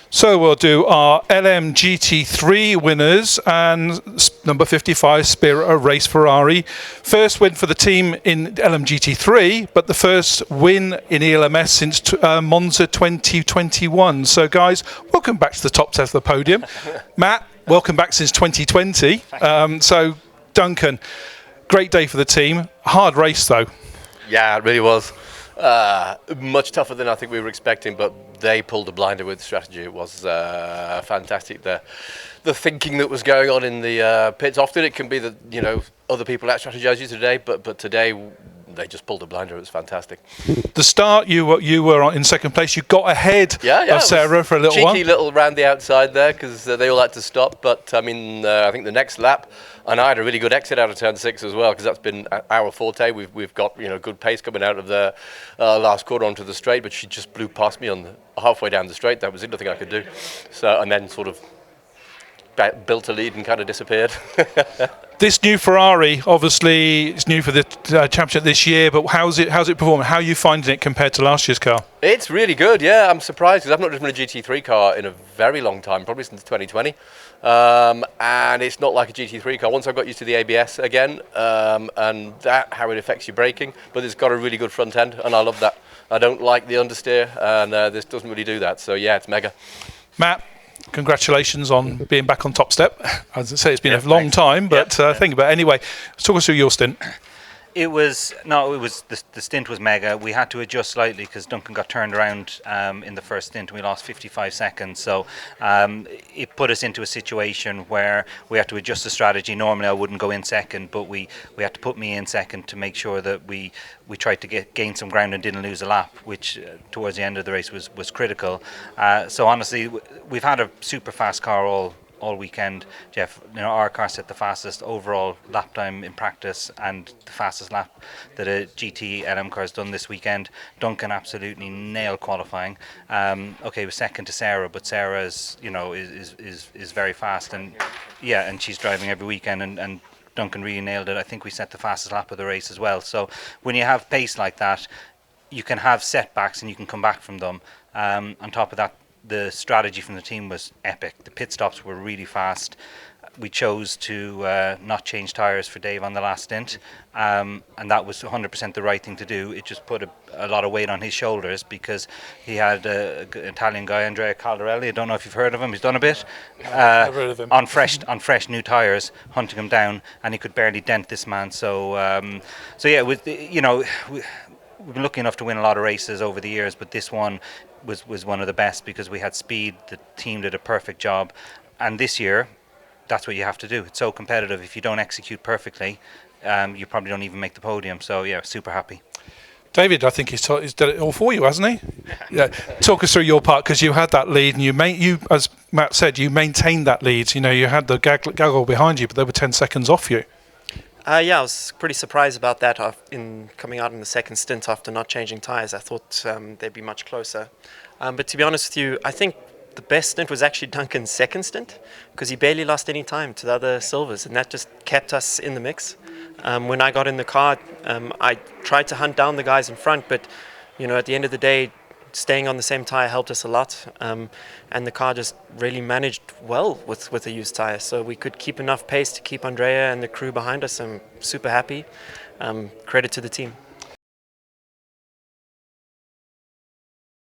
So we'll do our LMGT3 winners and number 55 Spirit of Race Ferrari. First win for the team in LMGT3, but the first win in ELMS since Monza 2021. So guys, welcome back to the top 10 of the podium. Matt, welcome back since 2020. So Duncan, great day for the team. Hard race though. Yeah, it really was. Much tougher than I think we were expecting, but they pulled a blinder with strategy. It was fantastic. The thinking that was going on in the pits. Often it can be that other people out strategize you today, but today they just pulled a blinder. It was fantastic. The start, you were in second place. You got ahead of Sarah for a little while. Cheeky little round the outside there because they all had to stop. But I mean, I think the next lap, and I had a really good exit out of turn 6 as well because that's been our forte. We've got good pace coming out of the last quarter onto the straight, but she just blew past me on halfway down the straight. That was it. Nothing I could do. So and then sort of built a lead and kind of disappeared. This new Ferrari, obviously, it's new for the championship this year. But how's it performing? How are you finding it compared to last year's car? It's really good. Yeah, I'm surprised because I've not driven a GT3 car in a very long time, probably since 2020. And it's not like a GT3 car. Once I got used to the ABS again, and how it affects your braking, but it's got a really good front end, and I love that. I don't like the understeer, and this doesn't really do that. So yeah, it's mega. Matt, congratulations on being back on top step. As I say, it's been a long time, but think about it. Anyway, talk us through your stint. The stint was mega. We had to adjust slightly because Duncan got turned around in the first stint and we lost 55 seconds. So it put us into a situation where we had to adjust the strategy. Normally I wouldn't go in second, but we had to put me in second to make sure that we tried to gain some ground and didn't lose a lap, which towards the end of the race was critical. So honestly, we've had a super fast car all weekend, Jeff. Our car set the fastest overall lap time in practice and the fastest lap that a GT LM car has done this weekend. Duncan absolutely nailed qualifying. It was second to Sarah, but Sarah is very fast and she's driving every weekend and Duncan really nailed it. I think we set the fastest lap of the race as well. So when you have pace like that, you can have setbacks and you can come back from them. On top of that, the strategy from the team was epic. The pit stops were really fast. We chose to not change tyres for Dave on the last stint, and that was 100% the right thing to do. It just put a lot of weight on his shoulders because he had an Italian guy, Andrea Caldarelli. I don't know if you've heard of him. He's done a bit. I've heard of him. On fresh new tyres, hunting him down, and he could barely dent this man. So yeah, we've been lucky enough to win a lot of races over the years, but this one was one of the best because we had speed. The team did a perfect job, and this year that's what you have to do. It's so competitive. If you don't execute perfectly, you probably don't even make the podium. So yeah, super happy. David, I think he's done it all for you, hasn't he? Yeah. Talk us through your part because you had that lead, and you, as Matt said, you maintained that lead. You had the gaggle behind you, but they were 10 seconds off you. I was pretty surprised about that in coming out in the second stint after not changing tyres. I thought they'd be much closer. But to be honest with you, I think the best stint was actually Duncan's second stint because he barely lost any time to the other silvers, and that just kept us in the mix. When I got in the car, I tried to hunt down the guys in front, but at the end of the day, staying on the same tyre helped us a lot, and the car just really managed well with a used tyre, so we could keep enough pace to keep Andrea and the crew behind us. I'm super happy. Credit to the team.